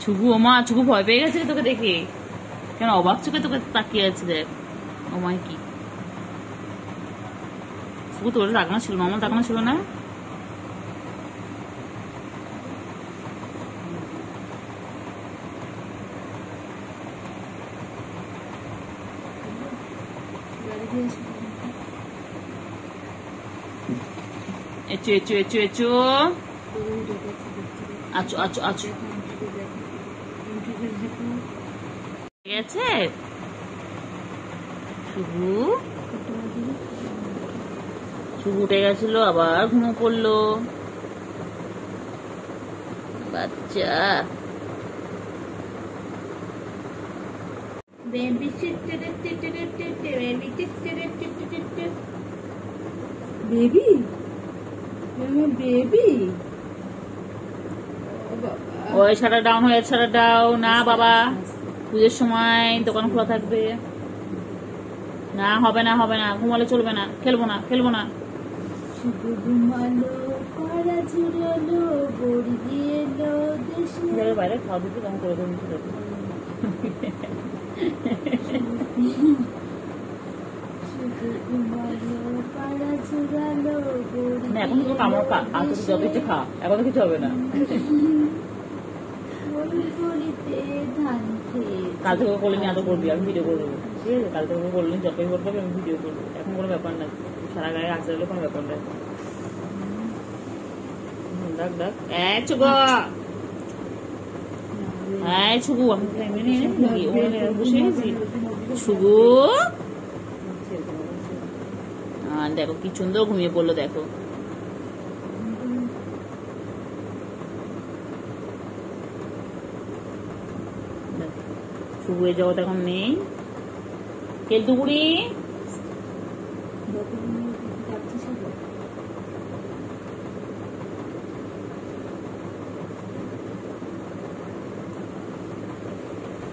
ছুগু ওমা ছুগু ভয় পেয়ে গেছে তোকে দেখে, কেন অবাক চোখে তোকে তাকিয়ে আছে দেখ। ওমাই কি ছুগু তোর রাগনা ছিল না, আমার রাগনা ছিল না। এচু এচু এচু এচু আচু আচু আচু গেছে শুভু শুভু উঠে গেছিল, আবার ঘুমো পড়লো বাচ্চা। বেবি বেবি ওই শাটার ডাউন হয়ে, শাটার ডাউন না বাবা, পুজোর সময় দোকান খোলা থাকবে না। হবে না হবে না, ঘুমালে চলবে না, খেলবো না খেলবো না। বাইরে খাওয়া দিতে কেমন করে দেবেন এখন তো কামড় যত ইচ্ছে খা, এখন তো কিছু হবে না। কাল থেকে করলে নি, এত করবি, আমি ভিডিও করে দেবো, ঠিক আছে? কাল থেকে করলে যতই করবো আমি ভিডিও করবো, এখন কোনো ব্যাপার না। সারা গায়ে আসতে গেলে কোনো ব্যাপার না। ডাক ডাক ছুগু ছুগু আমি বসে গেছি। ছুগু দেখো কি সুন্দর ঘুমিয়ে পড়লো, দেখো শুভু এই জগৎ এখন নেই। কেলটুকুড়ি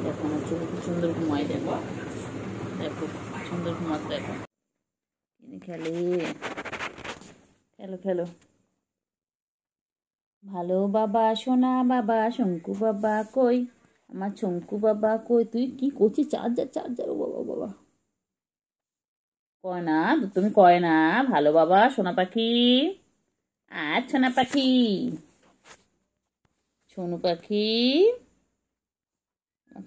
দেখো আমার চোখ কি সুন্দর ঘুমায়, দেখো দেখো সুন্দর ঘুমাতে, দেখো খেলে খেলো খেলো। ভালো বাবা সোনা বাবা শঙ্কু বাবা কই, আমার শঙ্কু বাবা কই, তুই কি করছিস? চার্জার চার্জার, ও বাবা বাবা কয় না তুমি, কয় না ভালো বাবা সোনা পাখি। আর সোনা পাখি সোনু পাখি,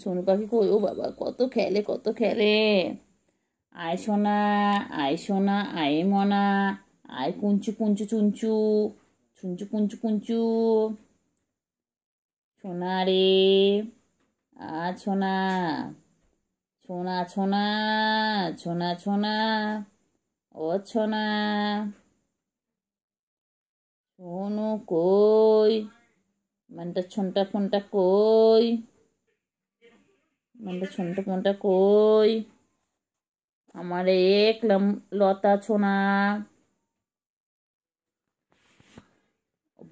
সোনু পাখি কই, ও বাবা কত খেলে কত খেলে। আয় সোনা আয় সোনা আয় মনা, আয় কুঞ্চু কুঞ্চু চুঞ্চু চুঞ্চু কুঞ্চু কুঞ্চু সোনা রে। আ ছোনা ছোনা ছোনা ছোনা ছোনা ও ছোনা সোনু কই, মানটা ছনটা ফোনটা কই, মানটা ছনটা ফোনটা কই, আমার এক লতা ছোনা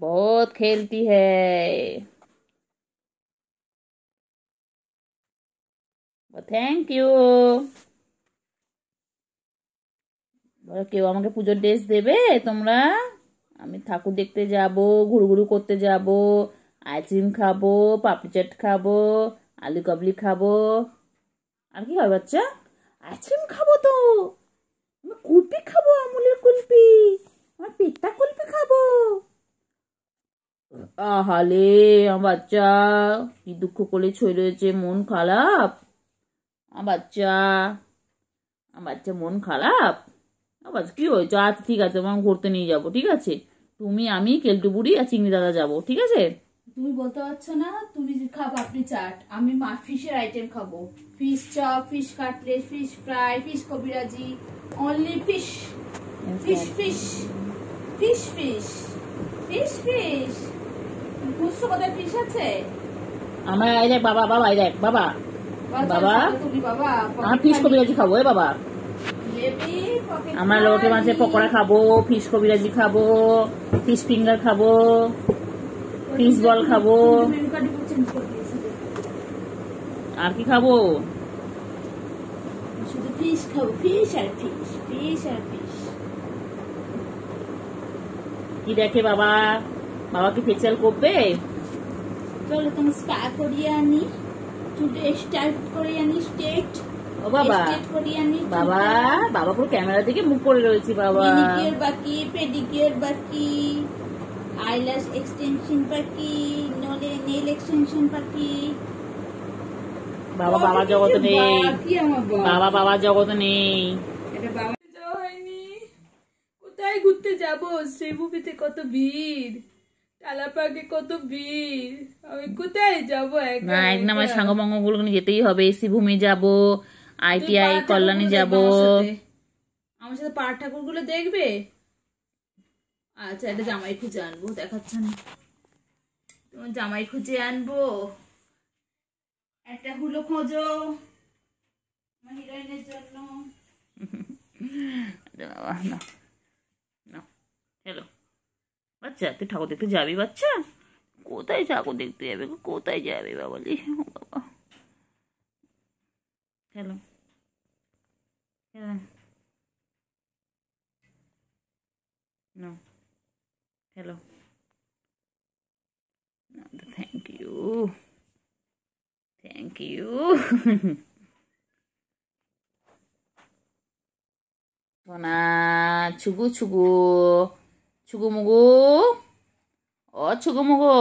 बहुत खेलती है। Thank you. কেউ আমাকে পুজোর ড্রেস দেবে তোমরা? আমি ঠাকুর দেখতে যাব, ঘুরঘুরু করতে যাব, আইসক্রিম খাবো, পাপড়ি চাট খাবো, আলু কাবলি খাবো, আর কি হয় বাচ্চা? আইসক্রিম খাবো তো, আমি কুলপি খাবো, আমুলের কুলপি, আমার পেটটা কুলপি খাবো। আহালে আমার বাচ্চা কি দুঃখ করে ছড়ে রয়েছে, মন খারাপ আমার বাচ্চা, আমার বাচ্চা মন খারাপ। আবার কি হয়েছে? আচ্ছা ঠিক আছে, আমার ঘুরতে নিয়ে যাবো, ঠিক আছে? তুমি আমি কেলটু বুড়ি আর চিংড়ি দাদা যাবো, ঠিক আছে? তুমি বলতে পারছো না, তুমি খাবো পাপড়ি চাট, আমি ফিশের আইটেম খাবো, fish chop, fish cutlet, fish fry, fish kabiraji, only fish fish fish fish fish fish fish. বুঝছো কোথায় ফিশ আছে? আমার এই দেখ বাবা, বাবা এই দেখ বাবা, বাবা আমার ফিশ কবিরাজি খাবো। এ বাবা আমরা লোটে মাছের পকোড়া খাবো, ফিশ কবিরাজি খাবো, ফিশ ফিঙ্গার খাবো, ফিশ বল খাবো, আর কি খাবো? শুধু ফিশ খাবো, ফিশ আর ফিশ, ফিশ আর ফিশ। কি দেখে বাবা? বাবা কি ফেসিয়াল করবে? চলো তোমার স্পা করিয়ে আনি, চুলটা স্টাইল করে আনি, স্ট্রেট। ও বাবা, স্ট্রেট করিয়ে আনি। বাবা বাবা পুরো ক্যামেরা দিকে মুখ করে রয়েছি বাবা। মেনিকিউর বাকি, পেডিকিউর বাকি, আইল্যাশ এক্সটেনশন বাকি, নেল এক্সটেনশন বাকি। বাবা বাবা জগতে নেই, বাকি আমার বাবা বাবা জগতে নেই। এটা বাবা যাওয়া হয়নি। কোথায় ঘুরতে যাব? শ্রীভূমিতে কত ভিড়, টালাপাকে কত ভিড়, আমি কোথায় যাব? না, একদম আমার সাঙ্গমঙ্গ গুলো যেতেই হবে। শ্রীভূমি যাব, ITI কল্যাণী যাব। আমার সাথে পাড় ঠাকুর গুলো দেখবে? আচ্ছা, এটা জামাই খুঁজে আনবো, দেখাচ্ছে না। তোমার জামাই খুঁজে আনবো। একটা হুলো খোঁজো আমার হিরোইনের জন্য। হ্যালো বাচ্চা, তুই ঠাকুর দেখতে যাবি? বাচ্চা কোথায় ঠাকুর দেখতে যাবে? কোথায় যাবে বাবালি? বাবা hello No. Hello. No, thank you. Thank you. সোনা ছুগু ছুগু ছুগু মুগু, ও ছুগু মুগু,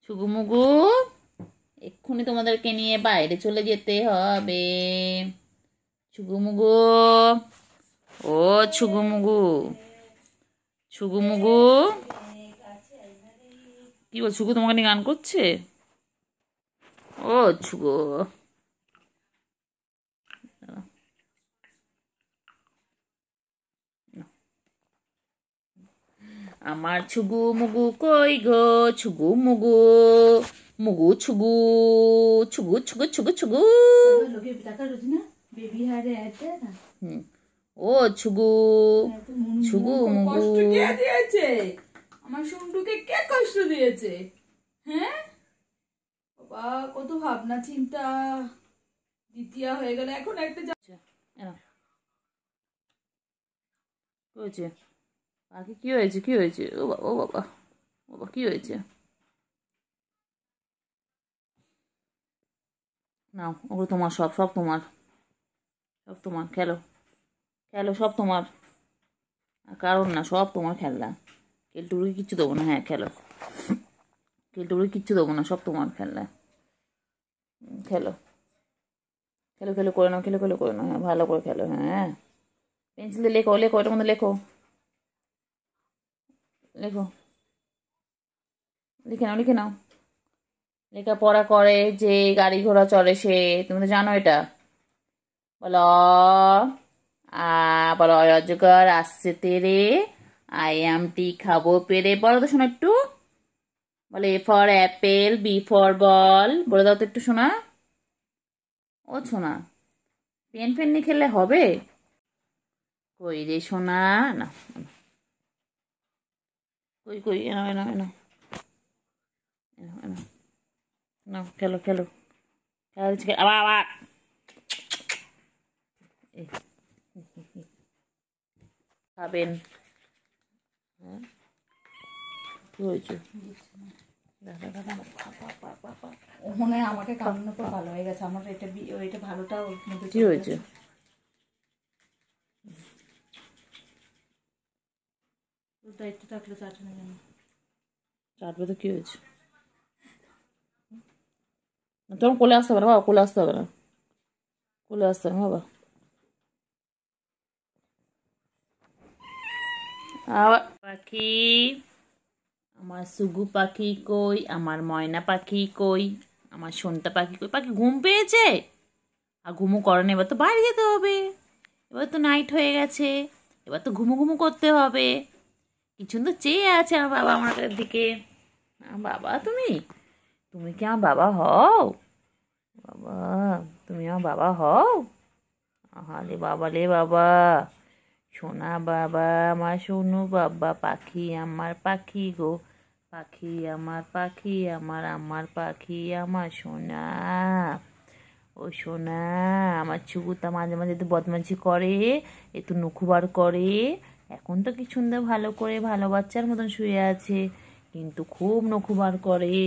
ছুগু মুগু, এক্ষুনি তোমাদেরকে নিয়ে বাইরে চলে যেতে হবে। ছুগু মুগু, ও ছুগু মুগু, ছুগু মুগু, কি বল? ছুগু তোমাকে নিয়ে গান করছে? ও ছুগু, আমার ছুগু মুগু কই গো? ছুগু মুগু, মুগু ছুগু, ছুগু ছুগু ছুগু ছুগু। ও ছুগু, ছুগু মুগু। কে দিয়েছে আমার শুন্ডুকে? কে কষ্ট দিয়েছে? হ্যাঁ বাবা, কত ভাবনা চিন্তা, দ্বিতীয় হয়ে গেল। এখন একটা হয়েছে আগে কি হয়েছে? কি হয়েছে? ও বাবা, ও বাবা, বাবা কি হয়েছে? নাও, ওগুলো তোমার, সব সব তোমার, সব তোমার। খেলো খেলো, সব তোমার, কারণ না, সব তোমার খেলনা। কেলটুকুকে কিচ্ছু দেবো না। হ্যাঁ খেলো, কেলটুকুকে কিচ্ছু দেবো না, সব তোমার খেলনা। খেলো খেলো, খেলো করে নাও, খেলো খেলো করে নাও। হ্যাঁ ভালো করে খেলো। হ্যাঁ পেন্সিল দিয়ে লেখো, লেখো, এটার মধ্যে লেখো, লেখো, লিখে নাও, লিখে নাও। লেখাপড়া করে যে গাড়ি ঘোড়া চলে সে, তুমি তো জানো এটা। বলো বলো, অজগর আসছে তেরে, IMT খাবো পেরে। বলো তো শোনা একটু, বলে A for Apple, B for ball. বলে দাও তো একটু শোনা। ও শোনা, পেন ফেন নিয়ে খেললে হবে? কই রে শোনা, না কই কই, এনো এনো এনো এনো এনো, না খেলো খেলো, আবার আবার খাবেন। কি হয়েছে? মনে হয় আমাকে কামড়ানোর পর ভালো হয়ে গেছে। আমার এটা ভালোটা কি হয়েছে? দায়িত্ব থাকলে চাটবে না, চাটবে তো কি হয়েছে? তখন কোলে আসতে হবে না বাবা, কোলে আসতে হবে না, কোলে আসতে হবে না বাবা। পাখি, আমার সুগু পাখি কই? আমার ময়না পাখি কই? আমার সোনটা পাখি কই? পাখি ঘুম পেয়েছে? আর ঘুমু করেন, এবার তো বাড়ি যেতে হবে, এবার তো নাইট হয়ে গেছে, এবার তো ঘুমু ঘুমু করতে হবে। কিছু তো চেয়ে আছে আমার বাবা আমার দিকে। বাবা তুমি, তুমি কি আমার বাবা হও? বাবা তুমি আমার বাবা হও? আহারে বাবা রে বাবা, সোনা বাবা, আমার সোনু বাবা, পাখি আমার পাখি গো, পাখি আমার পাখি, আমার আমার পাখি, আমার সোনা। ও সোনা, আমার চুকুতা মাঝে মাঝে তো বদমাইশি করে, একটু নখু বার করে। এখন তো কি সুন্দর ভালো করে ভালো বাচ্চার মতন শুয়ে আছে, কিন্তু খুব নখুবার করে,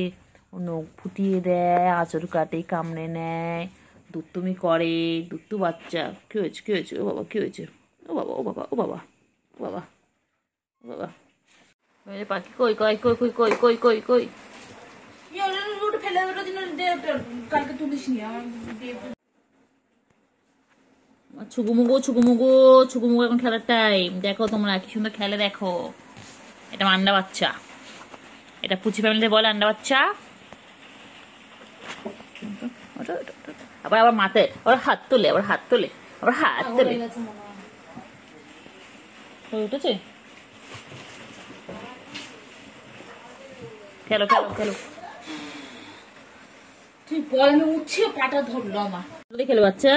ও নখ ফুটিয়ে দেয়, আঁচড় কাটে, কামড়ে নেয়, দুত্তুমি করে। দুত্তু বাচ্চা। কি হয়েছে, কি হয়েছে? ও বাবা, কি হয়েছে? ও বাবা, ও বাবা, ও বাবা, ও বাবা, ও বাবা। পাখি কই কই কই কই কই কই কই কই? কালকে তুলিস নি ছুগুমুগু ছুগুমুগু ছুগুমুগু, এখন খেলার টাইম। দেখো তোমরা কি সুন্দর খেলে, দেখো। এটা আন্ডা বাচ্চা, এটা পুচি ফ্যামিলিতে বলে আন্ডা বাচ্চা। আবার আবার মাথায় আবার হাত তোলে, আবার হাত তোলে, আবার হাত তোলে। উঠেছে? খেলো খেলো খেলো। তুই বল, আমি উঠছে পাটা ধরলো আমার। খেলো বাচ্চা,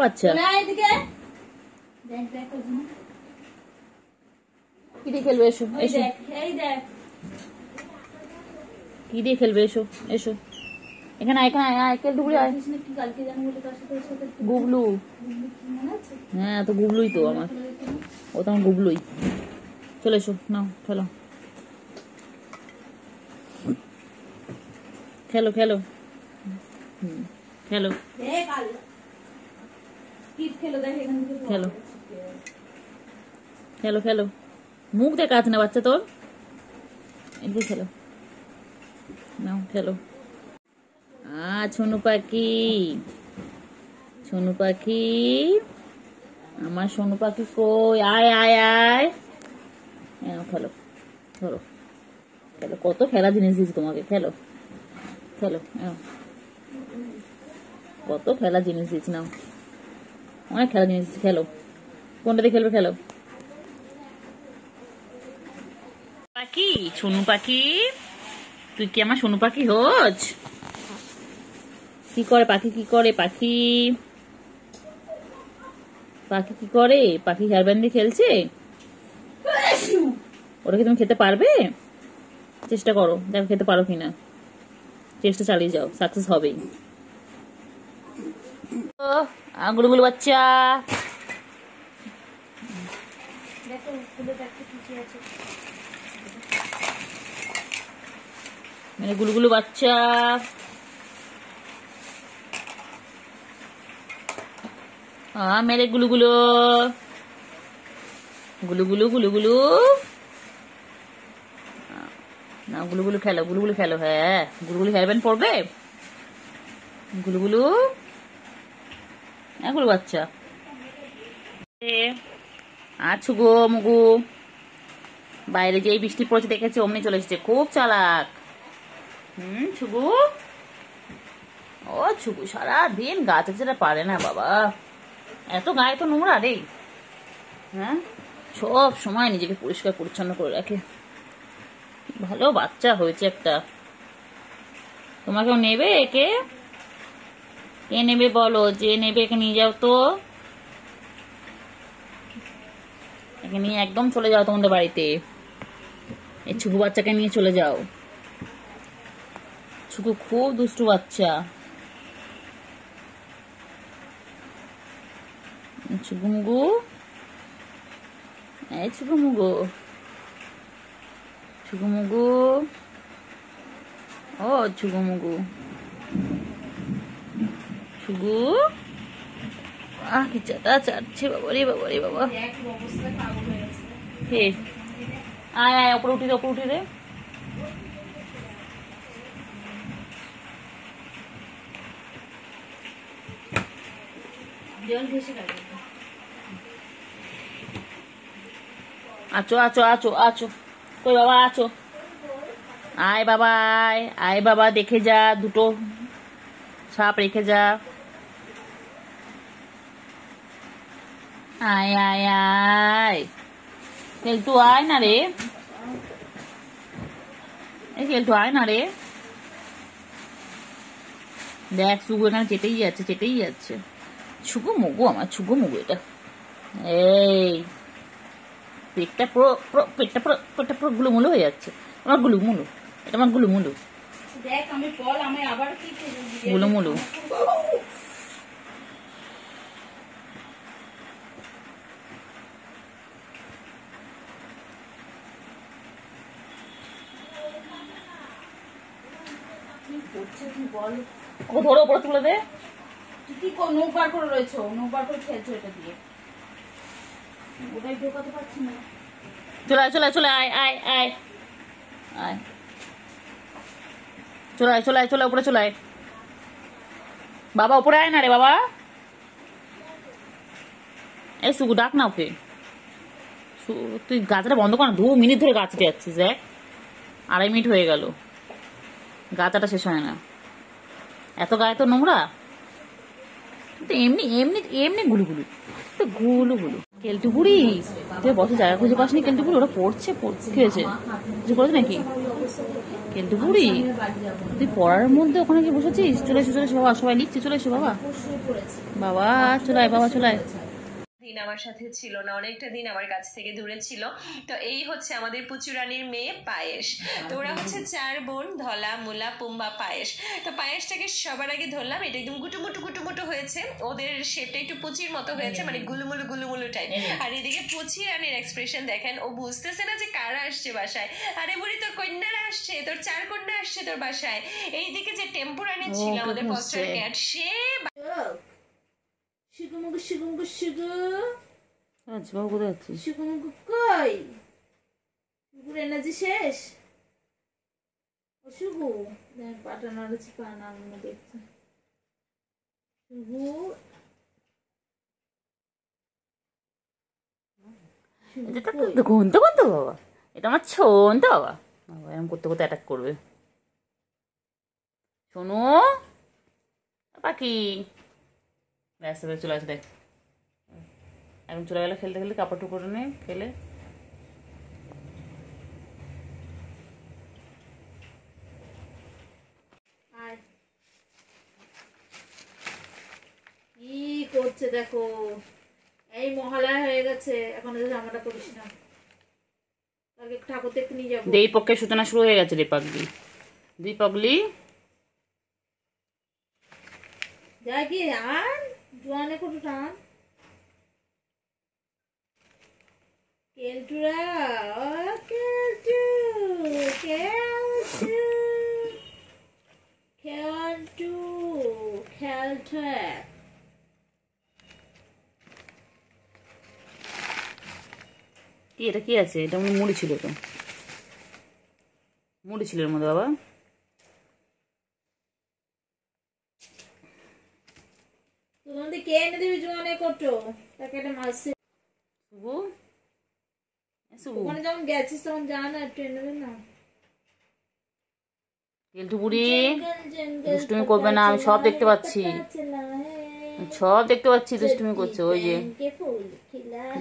বাচ্চা কি দিয়ে খেলবে? এসো এসো, কি দিয়ে খেলবে? এসো এসো, এখানে এখানে আয়, ডুবলি আয়। গুবলু, হ্যাঁ তো গুবলুই তো আমার, ও তো আমার গুবলুই। চলে এসো, নাও খেলো খেলো খেলো। খেলো খেলো খেলো খেলো। মুখ দেখা আছে না বাচ্চা তোর, এদিকে খেলো, নাও খেলো। সোনু পাখি, সোনু পাখি, আমার সোনু পাখি কই? আয় আয় আয়, খেলো ধরো, খেলো। কত খেলা জিনিস দিয়েছি তোমাকে, খেলো খেলো। কত খেলা জিনিস দিয়েছি, নাও অনেক খেলা জিনিস দিয়েছি, খেলো। কোনটা দিয়ে খেলবে? খেলো। পাখি, সোনু পাখি, তুই কি আমার সোনু পাখি হোস? কি করে পাখি, কি করে পাখি? পাখি কি করে? পাখি হেয়ার ব্যান্ড দিয়ে খেলছে। ওটা কি তুমি খেতে পারবে? চেষ্টা করো, দেখো খেতে পারো কিনা। চেষ্টা চালিয়ে যাও, সাকসেস হবেই। গুলুগুলু বাচ্চা, মানে গুলুগুলু বাচ্চা। মেরে গুলুগুলো, গুলুগুলু গুলুগুলু, না গুলুগুলু খেলো, গুলুগুলু খেলো। হ্যাঁ গুলুগুলু হেয়ারব্যান্ড পড়বে, গুলুগুলু। গুলু বাচ্চা আছো গো মুগু। বাইরে যেই বৃষ্টি পড়ছে দেখেছে, অমনি চলে এসেছে, খুব চালাক। ছুগু, ও ছুগু সারাদিন গাছে যেটা পারে না বাবা, এত গায়ে তো নোংরা রে। হ্যাঁ, সব সময় নিজেকে পরিষ্কার পরিচ্ছন্ন করে রাখে। ভালো বাচ্চা হয়েছে একটা। তোমাকেও নেবে একে? কে নেবে বলো, যে নেবে একে নিয়ে যাও তো। একে নিয়ে একদম চলে যাও তোমাদের বাড়িতে, এই ছুকু বাচ্চাকে নিয়ে চলে যাও। ছুকু খুব দুষ্টু বাচ্চা। ছুকুমুগু, এই ছুকুমুগু, ছুকুমুগু, ও ছুকুমুগু, ছুগু। কি চাটা চাটছে বাবা রে, বাবা রে বাবা। কে? আয় আয়, ওপরে উঠি রে, ওপরে উঠি রে। আছো আছো আছো আছো, কই বাবা আছো? আয় বাবা আয়, আয় বাবা, দেখে যা, দুটো সাপ রেখে যা। আয় আয় আয়, খেলতু আয় না রে, খেলতু আয় না রে। দেখ সুগু এখানে চেটেই যাচ্ছে, চেটেই যাচ্ছে। ছুগু মুগু, আমার ছুগু মুগু এটা। এই পেটটা পুরো পুরো পেটটা পুরো পেটটা পুরো গুলুমুলু হয়ে যাচ্ছে। আমার গুলুমুলু, এটা আমার গুলুমুলু। দেখ আমি বল, আমি আবার কি গুলুমুলু। কি করছে তুই বল। ও ধরো উপরে তুলে দে। তুই কি নৌক বার করে রয়েছো, নৌক বার করে খেলছো এটা দিয়ে, ওটাই ঢোকাতে পারছি না। চলে আয় চলে আয় চলে আয় আয় আয় আয় চলে আয় চলে আয় চলে উপরে চলে আয়। বাবা উপরে আয় না রে বাবা। এই সুগু ডাক না ওকে। তুই গাছটা বন্ধ কর না, 2 মিনিট ধরে গাছটা যাচ্ছিস। 2.5 মিনিট হয়ে গেল, গাছাটা শেষ হয় না। এত গায়ে তো নোংরা। তো এমনি এমনি এমনি গুলুগুলু, তো গুলুগুলু। কেলটু বুড়ি তুই বসে জায়গা খুঁজে পাসনি? কেলটু বুড়ি ওরা পড়ছে পড়ছে, কি হয়েছে? কিছু করেছে নাকি? কেলটু বুড়ি তুই পড়ার মধ্যে ওখানে কি বসেছিস? চলে এসো চলে এসো বাবা, সবাই লিখছে, চলে এসো বাবা। বাবা চলে আয়, বাবা চলে আয়। দিন আমার সাথে ছিল না, অনেকটা দিন আমার কাছ থেকে দূরে ছিল। তো এই হচ্ছে আমাদের পুচুরানির মেয়ে পায়েস। তো ওরা হচ্ছে 4 বোন, ধলা, মুলা, পুম্বা, পায়েস। তো পায়েসটাকে সবার আগে ধরলাম, এটা একদম গুটুমুটু গুটুমুটু হয়েছে, ওদের শেপটা একটু পুচির মতো হয়েছে, মানে গুলুমুলু গুলুমুলু টাইপ। আর এদিকে পুচি রানীর এক্সপ্রেশন দেখেন, ও বুঝতেছে না যে কারা আসছে বাসায়। আরে বুড়ি তোর কন্যারা আসছে, তোর 4 কন্যা আসছে তোর বাসায়। এইদিকে যে টেম্পু রানী ছিল আমাদের ফস্টার ক্যাট, সে শিগুমুগু শিগুমুগু শিগু। আচ্ছা বাবু কোথায় যাচ্ছিস? শিগুমুগু কই? গুড় এনার্জি শেষ। ও শুগু পাটা নাড়াচ্ছি, পা নাড়ানো দেখছি। শুগু এটা ঘুমতে ঘুমতে বাবা, এটা আমার ছোনতে বাবা। বাবা এরকম করতে করতে অ্যাটাক করবে। শোনো পাখি, ব্যস্ত করে চলে আসে দেখ, এখন চলে গেলে খেলতে খেলতে, কাপড় টুকরো নিয়ে খেলে। কি করছে দেখো, এই মহালয়া হয়ে গেছে, এখন জামাটা করিস না, কালকে ঠাকুর দেখতে নিয়ে যাবো। দেই পক্ষের সূচনা শুরু হয়ে গেছে রে পাগলি, দুই পাগলি। যাই কি আর জোয়ানে কত টান কেলটুরা। ও কেলটু কেলটু কেলটু খেলটু। কি এটা কি আছে? এটা মনে মুড়ি ছিল, তো মুড়ি ছিল এর মধ্যে বাবা। তোমাদের কে এনে দেবে জোয়ানে কটো? তাকে একটা মাছ শুভু, শুভু ওখানে যখন গেছিস তখন জানা না, একটু এনে দেবে না। কেলটু বুড়ি দুষ্টুমি করবে না, আমি সব দেখতে পাচ্ছি, সব দেখতে পাচ্ছি। দুষ্টুমি করছে, ওই যে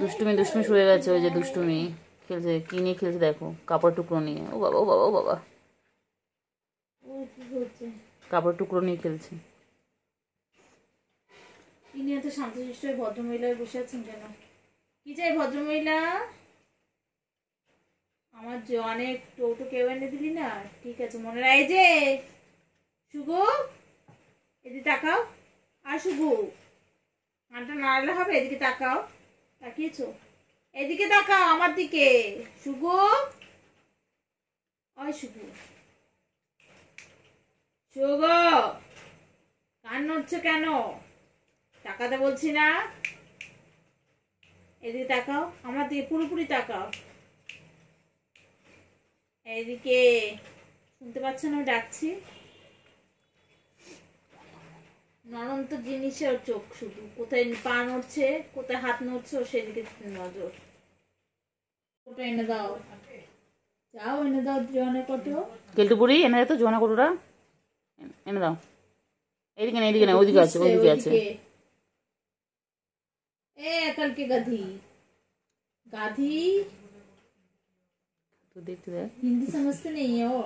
দুষ্টুমি দুষ্টুমি শুরু হয়ে গেছে, ওই যে দুষ্টুমি খেলছে। কি নিয়ে খেলছে দেখো, কাপড় টুকরো নিয়ে। ও বাবা ও বাবা ও বাবা, কাপড় টুকরো নিয়ে খেলছে। ইনি এত শান্তশিষ্ট ভদ্রমহিলা বসে আছেন কেন? কি চাই ভদ্রমহিলা? আমার জোয়ানে টোটো কেউ এনে দিলি না? ঠিক আছে মনে রাখ। যে শুগু এদিকে তাকাও, আর শুগু হাঁটা নাড়লে হবে, এদিকে তাকাও। তাকিয়েছো? এদিকে তাকাও আমার দিকে। শুগু ওই শুগু শুগু কান নড়ছে কেন? তাকাতে বলছি না, এদিকে তাকাও, আমার দিকে পুরোপুরি তাকাও। এইদিকে শুনতে পাচ্ছ না ডাকছি? নরন্ত জিনিসে ওর চোখ, শুধু কোথায় পা নড়ছে কোথায় হাত নড়ছে ও সেদিকে নজর। ওটা এনে দাও, যাও এনে দাও জোয়ানের কটো। কেলটু বুড়ি এনে দাও তো জোয়ানের কটোটা, এনে দাও। এইদিকে না, এইদিকে না, ওইদিকে আছে, ওইদিকে আছে। ए अकल के गधी गाधी, তো দেখতে দেখ। हिंदी समझते नहीं है वो?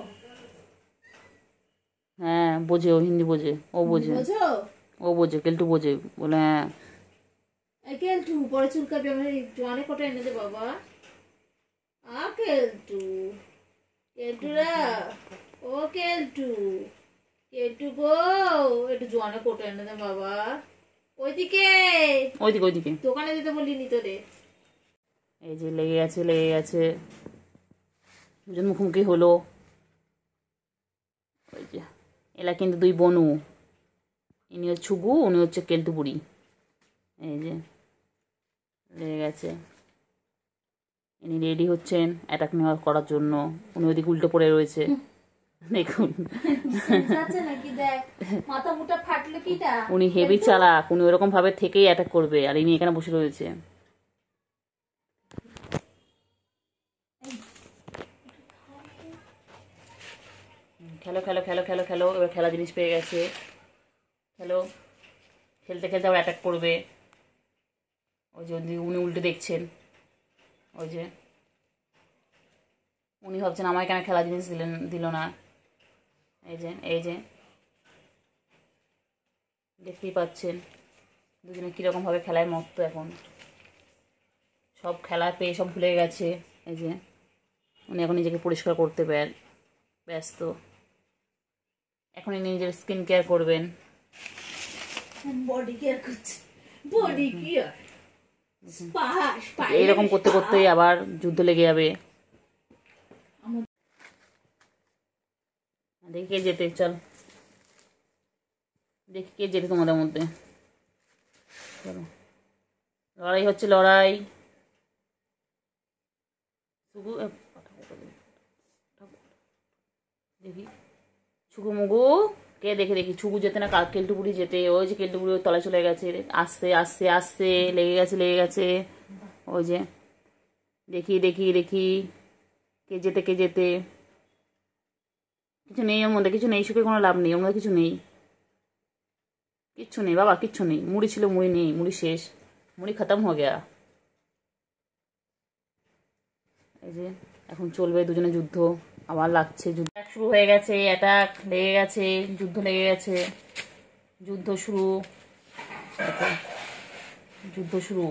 হ্যাঁ বোঝে, ও হিন্দি বোঝে, ও বোঝে, বুঝো? ও বোঝে, কেলটু বোঝে বলে। হ্যাঁ কেলটু পরে চুলকাবি, আমার জোয়ানে কটা এনে দে বাবা। আ কেলটু কেলটুরা, ও কেলটু কেলটু গো, একটু জোয়ানে কটা এনে দে বাবা। ওইদিকে ওইদিকে ওইদিকে দোকানে দিতে বলিনি তোরে। এই যে লেগে গেছে লেগে গেছে, দুজন মুখোমুখি হলো। ওই যে এলা কিন্তু দুই বনু, ইনি হচ্ছে ছুগু, উনি হচ্ছে কেলটু বুড়ি। এই যে লেগে গেছে, ইনি রেডি হচ্ছেন অ্যাটাক নেওয়া করার জন্য। উনি ওদিকে উল্টো পড়ে রয়েছে, দেখুন। উনি হেভি চালাক, উনি ওরকম ভাবে থেকেই অ্যাটাক করবে, আর ইনি এখানে বসে রয়েছে। খেলো খেলো খেলো খেলো খেলো, এবার খেলা জিনিস পেয়ে গেছে, খেলো। খেলতে খেলতে আবার অ্যাটাক করবে। ওই যে উনি উল্টে দেখছেন, ওই যে উনি ভাবছেন আমায় কেন খেলা জিনিস দিল না। এই যে এই যে দেখতেই পাচ্ছেন দুজনে কীরকম ভাবে খেলায় মত্ত। এখন সব খেলা পেয়ে সব ভুলে গেছে। এই যে উনি এখন নিজেকে পরিষ্কার করতে ব্যস্ত। এখন ইনি নিজের স্কিন কেয়ার করবেন, বডি কেয়ার করছে, বডি কেয়ার। এইরকম করতে করতেই আবার যুদ্ধ লেগে যাবে। দেখি কে যেতে, চল দেখি কে যেতে তোমাদের মধ্যে। চলো, লড়াই হচ্ছে, লড়াই। দেখি ছুগু মুগু কে, দেখে দেখি ছুগু যেতে না কেলটু বুড়ি যেতে। ওই যে কেলটু বুড়ি তলায় চলে গেছে, আস্তে আস্তে আস্তে লেগে গেছে লেগে গেছে। ওই যে দেখি দেখি দেখি কে যেতে কে যেতে। কিছু নেই ওর মধ্যে, কিছু নেই, সুখে কোনো লাভ নেই ওর মধ্যে, কিছু নেই, কিচ্ছু নেই বাবা, কিচ্ছু নেই। মুড়ি ছিল, মুড়ি নেই, মুড়ি শেষ, মুড়ি খতম হয়ে গেয়া। এই যে এখন চলবে দুজনে যুদ্ধ, আবার লাগছে, যুদ্ধ শুরু হয়ে গেছে, অ্যাটাক লেগে গেছে, যুদ্ধ লেগে গেছে, যুদ্ধ শুরু, যুদ্ধ শুরু।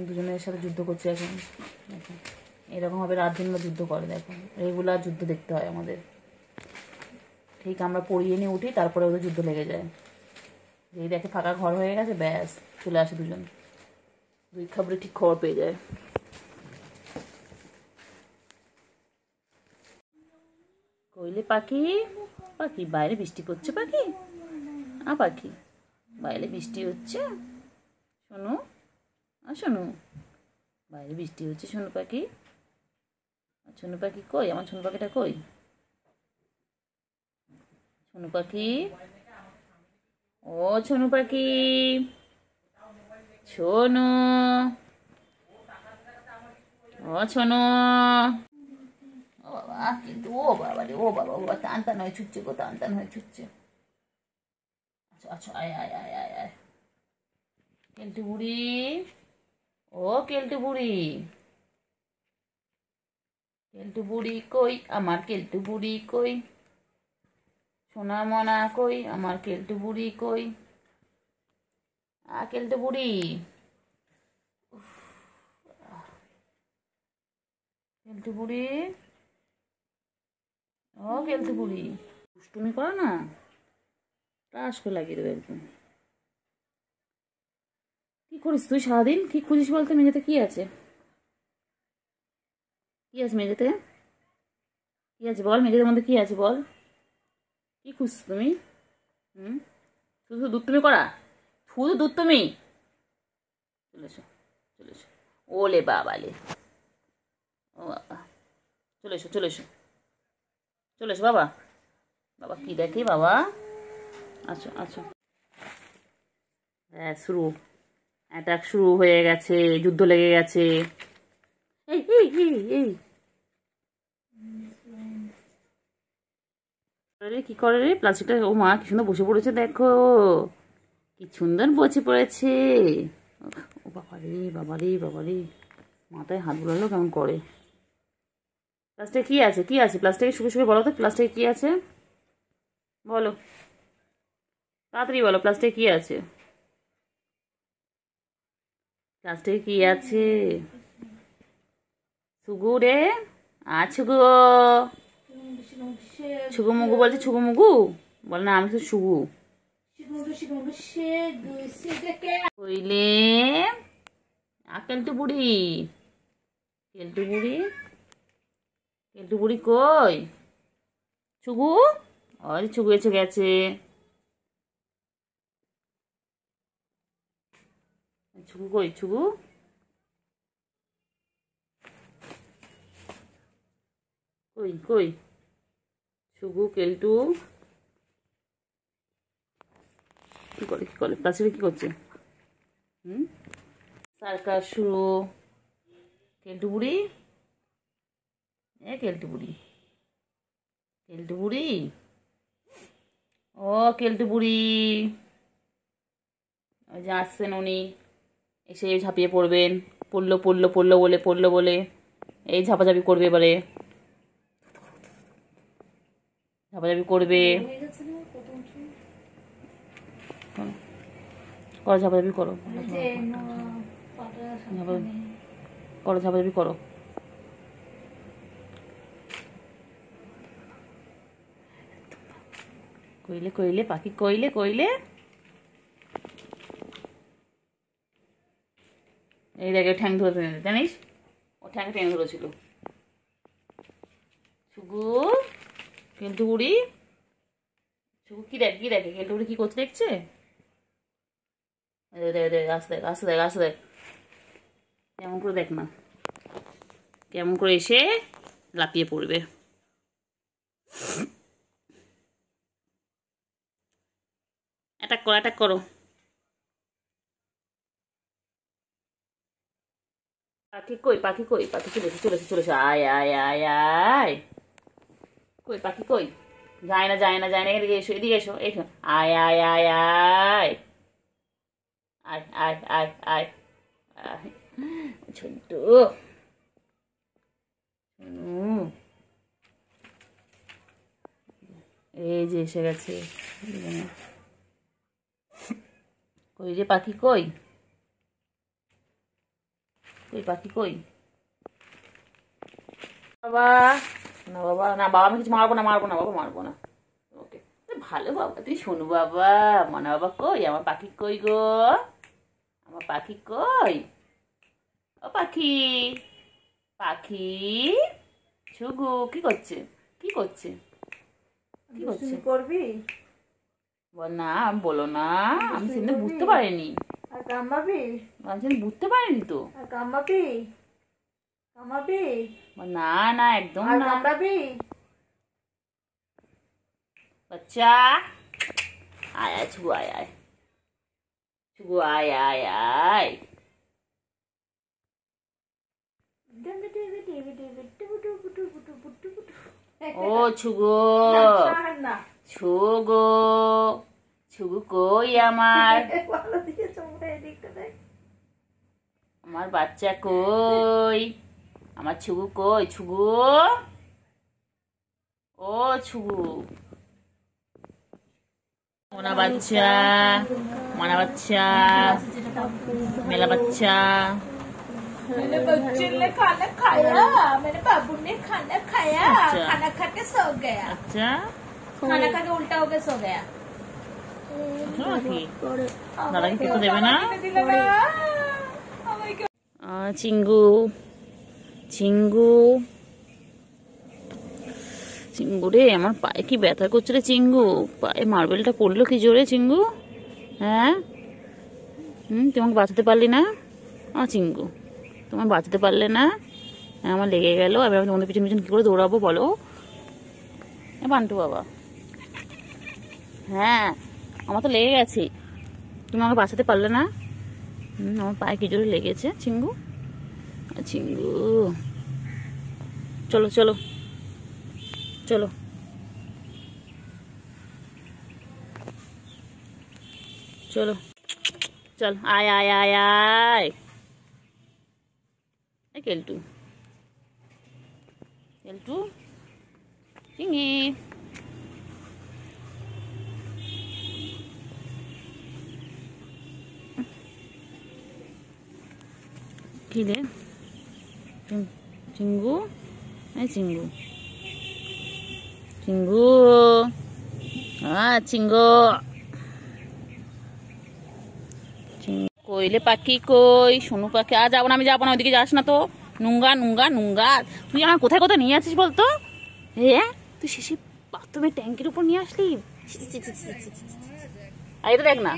দুজনের সাথে যুদ্ধ করছে এখন। দেখো এরকম ভাবে রাত দিন যুদ্ধ করে, দেখো রেগুলার যুদ্ধ দেখতে হয় আমাদের। ঠিক আমরা পড়িয়ে নিয়ে উঠি, তারপরে ওদের যুদ্ধ লেগে যায়। যেই দেখে ফাঁকা ঘর হয়ে গেছে, ব্যাস চলে আসে দুজন, দুই খবরে ঠিক খবর পেয়ে যায়। কইলে পাখি, পাখি বাইরে বৃষ্টি পড়ছে, পাখি পাখি বাইরে বৃষ্টি হচ্ছে, শোনো শোনো বাইরে বৃষ্টি হচ্ছে, শোনো পাখি। শোনো পাখি কই, আমার শোনো পাখিটা কই, শোনো পাখি, ও শোনো পাখি, শোনো, ও শোনো। ও বাবা, কিন্তু ও বাবা রে, ও বাবা, ও বাবা টান টান হয়ে ছুটছে গো, টান টান হয়ে ছুটছে। আচ্ছা আচ্ছা, আয় আয় আয় আয় আয়। কেলটু বুড়ি, ও কেলটু বুড়ি, কেলটু বুড়ি কই, আমার কেলটু বুড়ি কই, সোনা মনা কই, আমার কেলটু বুড়ি কই, কেলটু বুড়ি, কেলটু বুড়ি, ও কেলটু বুড়ি, দুষ্টুমি করো না, টাস করে লাগিয়ে দেবে একদম। কি করিস তুই সারাদিন, কি খুঁজিস বলতে? মেঝেতে কি আছে, কি আছে মেঝেতে, কি আছে বল, মেঝেদের মধ্যে কি আছে বল, কি খুঁজছো তুমি? শুধু দুধ তুমি করা, শুধু দুধ তুমি। চলে এসো চলে এসো, ওলে বাবালে, ও বাবা, চলে এসো চলে এসো চলে এসো বাবা, বাবা কি দেখি বাবা, আচ্ছা আচ্ছা। হ্যাঁ শুরু, অ্যাটাক শুরু হয়ে গেছে, যুদ্ধ লেগে গেছে। এই এই এই এই কি করে রে প্লাস্টিকটা, ও মা কি সুন্দর বসে পড়েছে, দেখো কি সুন্দর বসে পড়েছে। ও বাবা রে বাবা রে বাবা রে, মাথায় হাত বুলালো কেমন করে। প্লাস্টিকে কি আছে, কি আছে প্লাস্টিকে, শুকে শুকে বলো তো প্লাস্টিকে কি আছে, বলো তাড়াতাড়ি বলো, প্লাস্টিকে কি আছে, প্লাস্টিকে কি আছে? ছুগু রে, ছুগু, ছুগু মুগু বলছে, ছুগু মুগু বল না, আমি তো ছুগু। কইলে কেলটু বুড়ি, কেলটু বুড়ি, কেলটু বুড়ি কই, ছুগু, আরে ছুগু এসে গেছে। ছুগু কই? ছুগু কই কই? ছুগু, কেলটু কি করে কাছে কি করছে? সার্কাস শুরু। কেলটু বুড়ি, কেলটু বুড়ি, কেলটু বুড়ি, ও কেলটু বুড়ি, ওই যে আসছেন উনি, এসে ঝাঁপিয়ে পড়বেন। পড়লো পড়লো পড়লো বলে, পড়লো বলে এই ঝাপাঝাপি করবে এবারে, ঝাপাঝাপি করবে। করো ঝাপাঝাপি করো, করো ঝাপাঝাপি করো। কইলে কইলে পাখি, কইলে কইলে। এই দেখে ঠ্যাং ধরে জানিস, ও ঠ্যাং ধরেছিল। ছুগু, কেলটু বুড়ি, ছুগু কি দেখে কি দেখে? কেলটু বুড়ি কি করতে দেখছে? আসতে দেখ আসতে দেখ আসতে দেখ, কেমন করে দেখ না, কেমন করে এসে লাপিয়ে পড়বে। অ্যাটাক করো, অ্যাটাক করো। পাখি কই? পাখি কই? পাখি চলেছে চলেছে চলেছে, আয় আয় আয় আয়। কই পাখি কই? যায় না যায় না যায় না, এদিকে এসো এদিকে এসো এসো, আয় আয় আয় আয় আয় আয় আয় আয় আয়। ছোট্ট এই যে এসে গেছে। কই রে পাখি কই? কই পাখি কই? বাবা না, বাবা না, বাবা আমি কিছু মারবো না, মারবো না বাবা, মারবো না। ওকে ভালো বাবা, তুই শোনো বাবা। মনা বাবা কই? আমার পাখি কই গো? আমার পাখি কই? ও পাখি, পাখি ছুগু কি করছে? কি করছে? কি করছে? করবি বল না, বলো না, আমি সেদিন বুঝতে পারিনি। আর কামাবি? আমি সেদিন বুঝতে পারিনি তো। আর কামাবি? কামাবি? না না একদম আর না। কামড়াবি? বাচ্চা আয় আয় ছুগু, আয় আয় ছুগু, আয় আয় আয়। ও ছুগু, ছুগু, ছুগু কই আমার? আমার বাচ্চা কই? আমার ছুগু কই? ছুগু, ও ছুগু, মোনা বাচ্চা, মোনা বাচ্চা, মেলা বাচ্চা। मेरे बच्चे ने खाना खाया, मेरे बाबू ने खाना खाया, खाना खा के सो गया। अच्छा, खाना खा के उल्टा होके सो गया। দাদা কি কিছু দেবে না? চিঙ্গু, চিঙ্গু, চিঙ্গু রে, আমার পায়ে কি ব্যথা করছে রে চিঙ্গু। পায়ে মার্বেলটা পড়লো কি জোরে চিঙ্গু। হ্যাঁ তোমাকে বাঁচাতে পারলি না? চিঙ্গু তোমার বাঁচাতে পারলে না, আমার লেগে গেল। এবার আমি তোমাদের পিছন পিছন কী করে দৌড়াবো বলো? বান্টু বাবা, হ্যাঁ আমার তো লেগে গেছে, তুমি আমাকে বাঁচাতে পারলে না। আমার পায়ে কি জোরে লেগেছে চিঙ্গু। চিঙ্গু চলো চলো চলো চলো, চল আয় আয় আয় আয়। কেলটু, কেলটু, চিঙ্গি, কি রে চিঙ্গু, চিঙ্গু, চিঙ্গু, চিঙ্গু, কইলে পাখি কই? সোনু পাখি, আর যাবো না, আমি যাবো না, ওইদিকে যাস না তো। নুঙ্গা নুঙ্গা নুঙ্গা, তুই আমার কোথায় কোথায় নিয়ে আছিস বলতো? হ্যাঁ তুই শেষে বাথরুমের ট্যাঙ্কির উপর নিয়ে আসলি। আর এটা দেখ না,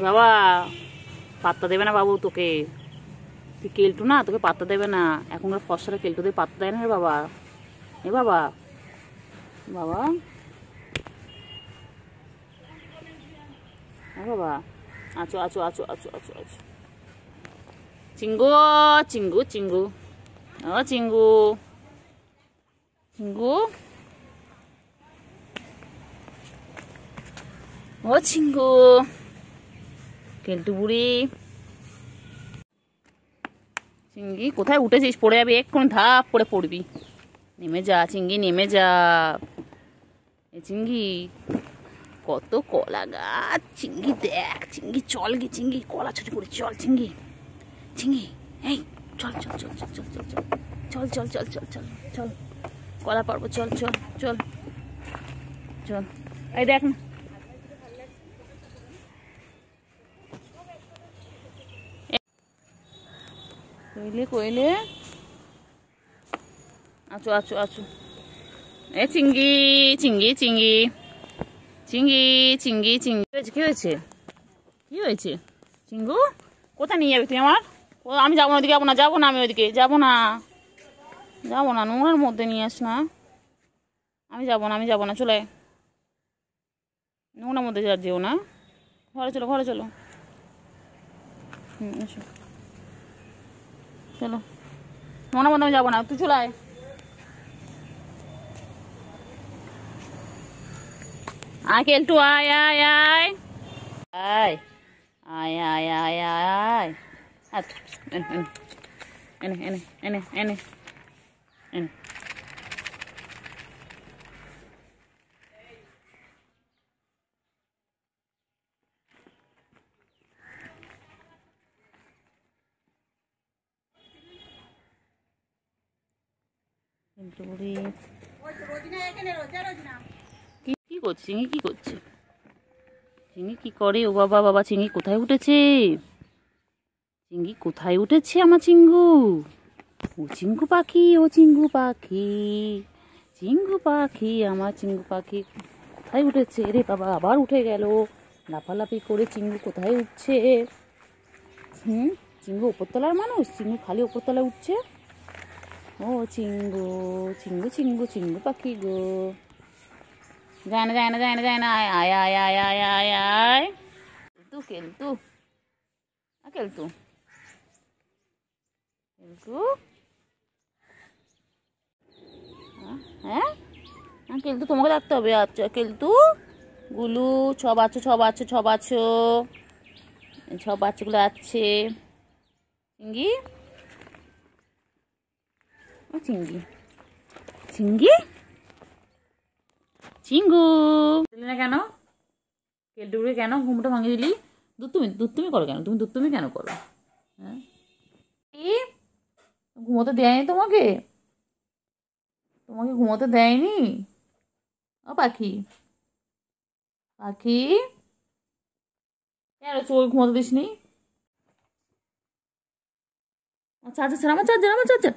বাবা পাত্তা দেবে না বাবু তোকে, তুই কেলটু না, তোকে পাত্তা দেবে না। এখনকার ফসরা কেলটুদের পাত্তা দেয় না রে বাবা। এ বাবা, বাবা বাবা, আছো আছো আছো আছো আছো আছো। চিঙ্গু চিঙ্গু চিঙ্গু, ও চিঙ্গু চিঙ্গু, ও চিঙ্গু, কেলটু বুড়ি। চিঙ্গি কোথায় উঠেছিস? পড়ে যাবি এক্ষুনি, ধাপ করে পড়বি। নেমে যা চিঙ্গি, নেমে যা। এ চিঙ্গি, কত কলা গাছ। চিঙ্গি দেখ, চিঙ্গি চল গে, চিঙ্গি কলা ছুটি করে চল। চিঙ্গি চিঙ্গি, এই চল চল চল চল চল চল চল চল চল চল চল চল, কলা পারবো, চল চল চল চল। এই দেখ না, কইলে কইলে, আছো আছো আছো। এ চিঙ্গি চিঙ্গি চিঙ্গি চিঙ্গি চিঙ্গি চিঙ্গি, কি হয়েছে? কি হয়েছে চিঙ্গু? কোথায় নিয়ে যাবি তুই আমার? আমি যাবো না ওদিকে, যাবো না, যাবো না, আমি ওইদিকে যাবো না, যাবো না, নোংরার মধ্যে নিয়ে আস না। আমি যাবো না, আমি যাবো না, চলে নোংরার মধ্যে যেও না। ঘরে চলো, ঘরে চলো। এসো চলো, নোংরার মধ্যে আমি যাবো না, তুই চলে আয়। আয় কেলটু, আয় আয় আয় আয় আয় আয় আয় আয়। এনে এনে এনে এনে এনে এনে। কি কি করছে চিঙ্গি? কি করছে চিঙ্গি? কি করে? ও বাবা, বাবা চিঙ্গি কোথায় উঠেছে? চিঙ্গি কোথায় উঠেছে আমার চিঙ্গু? ও চিঙ্গু পাখি, ও চিঙ্গু পাখি, চিঙ্গু পাখি, আমার চিঙ্গু পাখি কোথায় উঠেছে রে বাবা? আবার উঠে গেল, লাফালাফি করে। চিঙ্গু কোথায় উঠছে? চিঙ্গু উপরতলার মানুষ, চিঙ্গু খালি উপরতলায় উঠছে। ও চিঙ্গু চিঙ্গু চিঙ্গু চিঙ্গু পাখি গো, যায় না যায় না যায় না যায় না, আয় আয় আয় আয় আয় আয় আয়। কেলটু কেলটু কেলটু কেলটু, হ্যাঁ হ্যাঁ কেলটু, তোমাকে ডাকতে হবে। আচ্ছা কেলটু, গুলু, সব আছো সব আছো সব আছো, সব বাচ্চাগুলো আছে। চিঙ্গি, ও চিঙ্গি চিঙ্গি চিঙ্গু, দিলি না কেন? কেলটুকে কেন ঘুমটা ভাঙিয়ে দিলি? দুধ তুমি করো কেন? তুমি দুধ তুমি কেন করো? হ্যাঁ, ঘুমোতে দেয়নি তোমাকে? তোমাকে ঘুমোতে দেয়নি? ও পাখি, পাখি কেন চোখ ঘুমোতে দিসনি? চার্জার স্যার, আমার চার্জার, আমার চার্জার।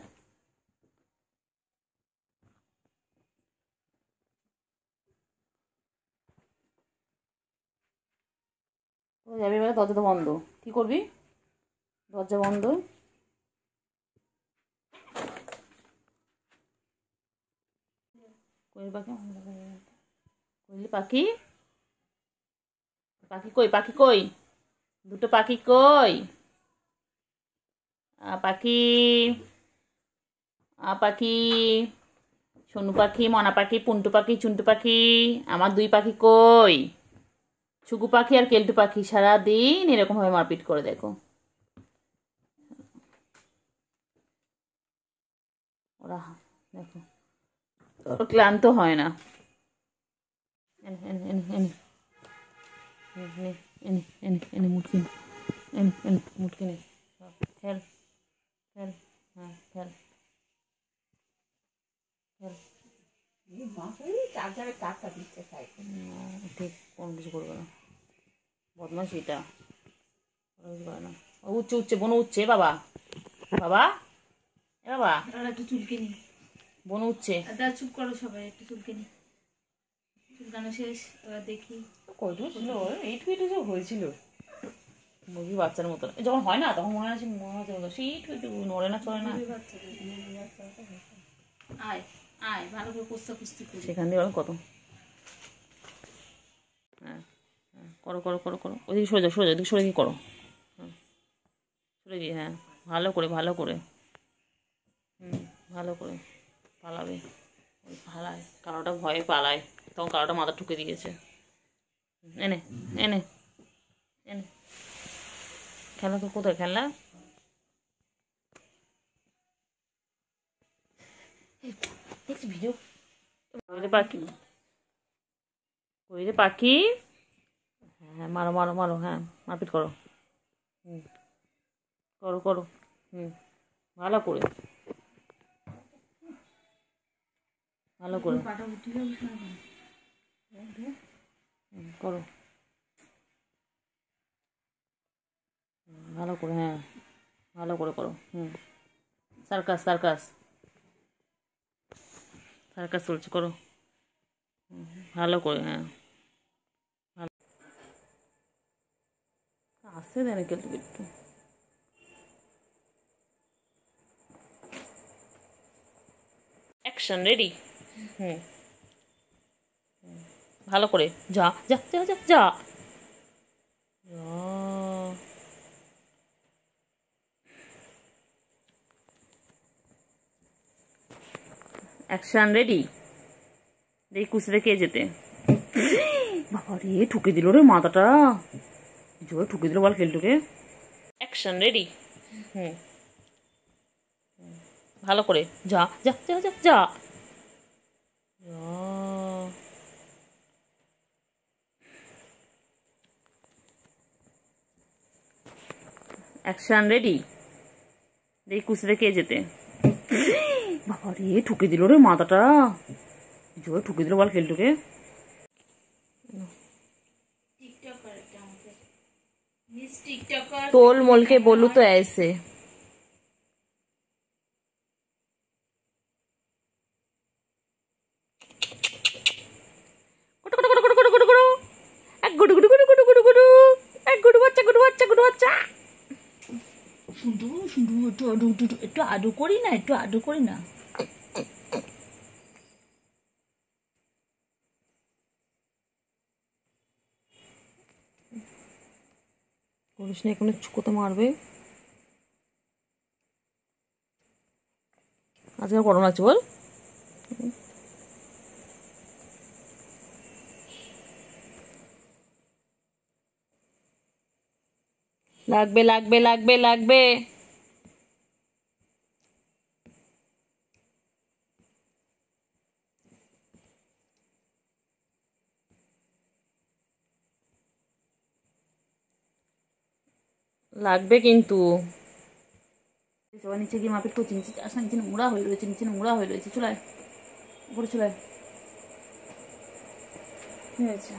যাবি এবারে? দরজাটা বন্ধ। কি করবি? দরজা বন্ধ। কোয়েল পাখি, কোয়েলি পাখি, পাখি কই? পাখি কই? দুটো পাখি কই? পাখি, পাখি, সোনু পাখি, মনা পাখি, পুন্টু পাখি, চুন্টু পাখি, আমার দুই পাখি কই? ছুকু পাখি আর কেলটু পাখি সারাদিন এরকম ভাবে মারপিট করে, দেখো ওরা, দেখো ওর ক্লান্ত হয় না। এনে এনে এনে এনে এনে এনে এনে এনে মুটকি, এনে এনে মুটকি নে, খেল খেল, হ্যাঁ খেল খেল। ঠিক কোনো কিছু করবে না, বদমাস এটা, কোনো কিছু করে না। উঠছে উঠছে, বোন উঠছে। বাবা, বাবা, বাবা ওরা একটু চুলকে নি। বোন উঠছে। দাদা চুপ করো সবাই, একটু চুলকে নি। চুলকানো শেষ, এবার দেখি। কয়টুকু ছিল? এইটুকু এইটুকু সব হয়েছিল মুরগি বাচ্চার মতো। যখন হয় না তখন মনে হয় মনে হচ্ছে সেই এইটুকু নড়ে না চলে না। আয় আয় ভালো করে কুস্তা কুস্তি করি। সেখান দিয়ে কত। হ্যাঁ করো করো করো করো, ওইদিকে সরে যাও সরে যাও, ওইদিকে সরে গিয়ে করো। হ্যাঁ সরে গিয়ে, হ্যাঁ ভালো করে ভালো করে, ভালো করে পালাবে। ওই পালায় কালোটা ভয়ে পালায়, তখন কালোটা মাথা ঠুকে দিয়েছে। এনে এনে এনে খেলা তো কোথায় খেলা? ভিডিও পাখি, ওই যে পাখি। হ্যাঁ মারো মারো মারো, হ্যাঁ মারপিট করো। করো করো, ভালো করে ভালো করে করো, ভালো করে, হ্যাঁ ভালো করে করো। সার্কাস সার্কাস সার্কাস চলছে, করো ভালো করে। হ্যাঁ ভালো আসছে দেন একটু একটু। Action ready. ভালো করে যা যা যা যা যা। Action ready. দেখি কুচিতে কে যেতে। বাবা রে ঠুকে দিল রে মাথাটা, জোরে ঠুকে দিল বল কেলটুকে। Action ready. ভালো করে যা যা যা যা যা। Action ready. দেখি কুচিতে কে যেতে। বাবা রে ঠুকে দিল রে মাথাটা, জোরে ঠুকে দিল বল কেলটুকে। तोल मोल के बोलू तो ऐसे। একটু আদু করি না, একটু আদু করি না। করিস না, এখন কোথা মারবে। আজকে গরম লাগছে বল। লাগবে লাগবে লাগবে লাগবে। লাগবে কিন্তু। সবাই নিচে গিয়ে মাপিট করছি, নিচে আসা, নিচে নোংরা হয়ে রয়েছে, নিচে নোংরা হয়ে রয়েছে। চলে উপরে চলে কি হয়েছে?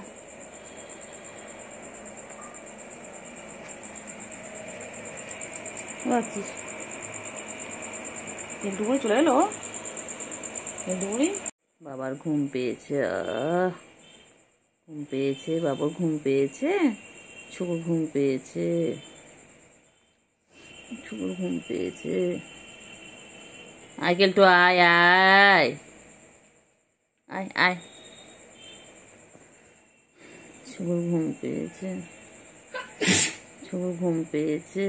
ভাবছিস কেলটুকুড়ি চলে এলো। কেলটুকুড়ি বাবার ঘুম পেয়েছে, ঘুম পেয়েছে, বাবার ঘুম পেয়েছে, শুভ ঘুম পেয়েছে, শুভ ঘুম পেয়েছে। আয় কেলটু আয় আয় আয় আয়। শুভ ঘুম পেয়েছে, শুভ ঘুম পেয়েছে।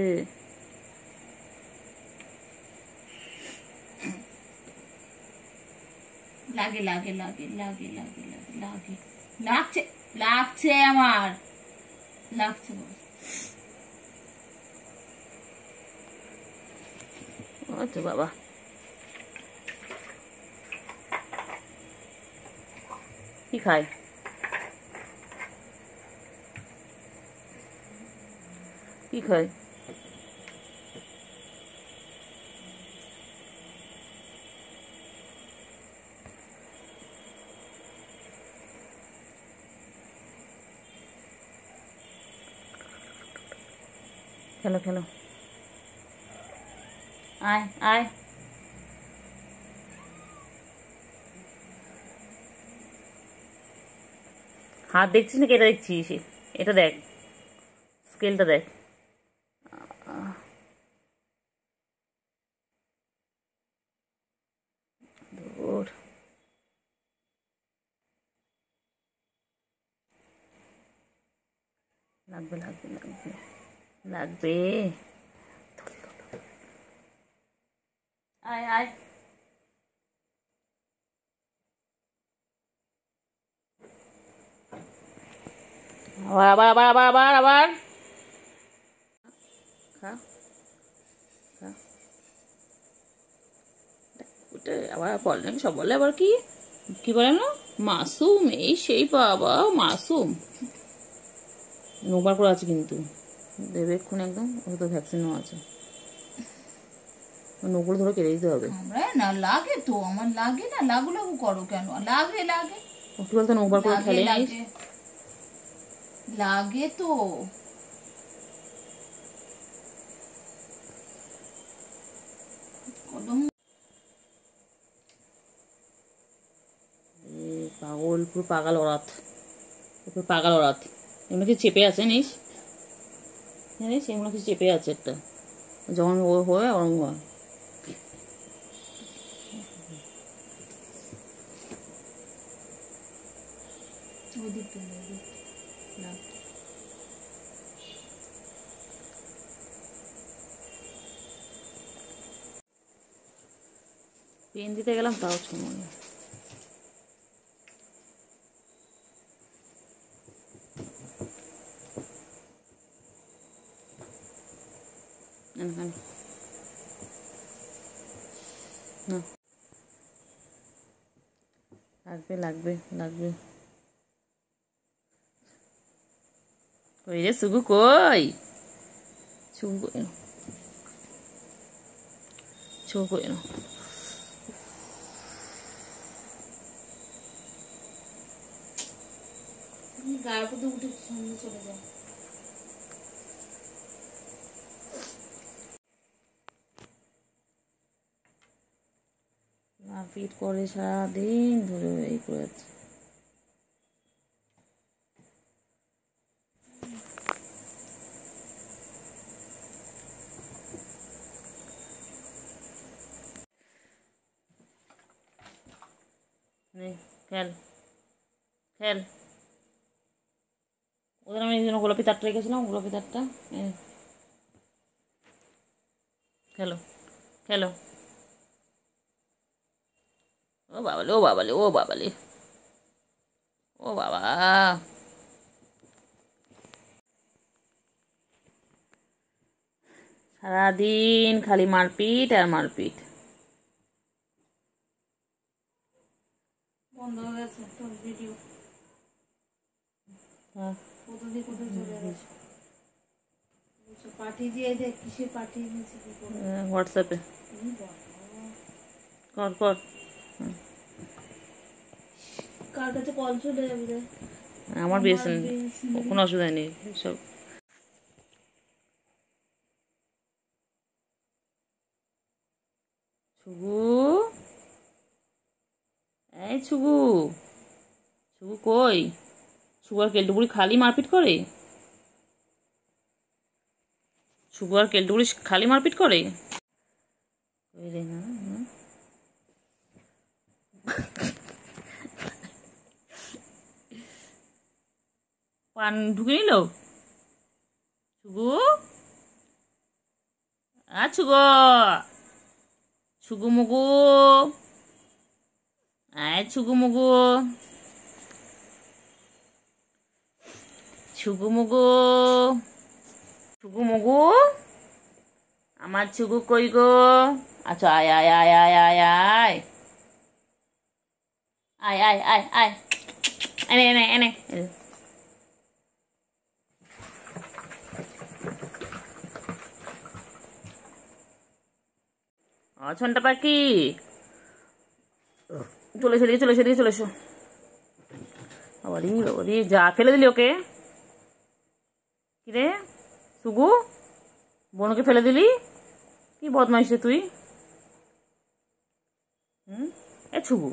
লাগে লাগে লাগে লাগে লাগে লাগে লাগে লাগছে লাগছে আমার লাগছে। আচ্ছা বাবা কি খায়? কি খায়? খেলো খেলো, আয় আয় হাত দেখছিস নাকি এটা দেখছিস? এটা দেখ, স্কেলটা দেখ। লাগবে লাগবে লাগবে লাগবে। আয় আয়। আবার আবার আবার আবার আবার খা খা। ওটা আবার বলে নাকি, সব বলে আবার কি কি বলে না, মাসুম এই সেই, বাবা মাসুম। নোবার করে আছে কিন্তু, দেবে এক্ষুনি একদম। ওটা তো ভ্যাকসিনও আছে, নোগুলো ধরে কেটে দিতে হবে। না লাগে তো, আমার লাগে না। লাগু লাগু করো কেন? লাগে লাগে। কি বলতো, নোবার করে খেলে লাগে তো। পাগল, পুরো পাগল ওরাত, পুরো পাগল ওরাত। এমন কিছু চেপে আছে নিস, জানিস এমন কিছু চেপে আছে একটা, যখন ও হয় ওরম হয়। পেন দিতে গেলাম তাও সময়। লাগবে লাগবে লাগবে। কই রে সুগু, কই সুগু, কই সুগু, কই না? গায়ের মধ্যে উঠে সামনে চলে যায়। মারপিট করে সারাদিন ধরে এই করেছে। খেল খেল। ওদের আমি এই জন্য গোলাপি তারটা রেখেছিলাম, গোলাপি তারটা। খেলো খেলো। ও বাবালে, ও বাবালে, ও বাবালে, ও বাবা। সারাদিন খালি মারপিট আর মারপিট। বন্ধ হয়ে গেছে তোর ভিডিও। কোথায় কোথায় চলে গেছে? পাঠিয়ে দিয়ে দেখ, কিসে পাঠিয়ে দিয়েছে? হোয়াটসঅ্যাপে কর কর। কার কাছে কল চলে যাবে? আমার বেশ কোনো অসুবিধা নেই সব। ছুগু, এই ছুগু, ছুগু কই? ছুগু আর কেলটুপুরি খালি মারপিট করে? ছুগু আর কেলটুপুরি খালি মারপিট করে? পান ঢুকে নিল ছুগু। ছুগু, ছুগু মুগু, আয় ছুগু মুগু, ছুগু মুগু, ছুগু মুগু, আমার ছুগু কই গো? আচ্ছা আয় আয় আয় আয় আয় আয় আয় আয় আয় আয়, এনে এনে এনে। ছনটা পাখি চলে এসো, চলে এসো, চলে এসো। বাবারি বাবারি, যা ফেলে দিলি ওকে। কিরে সুগু, বোনকে ফেলে দিলি? কি বদমাইশ রে তুই। এ ছুগু।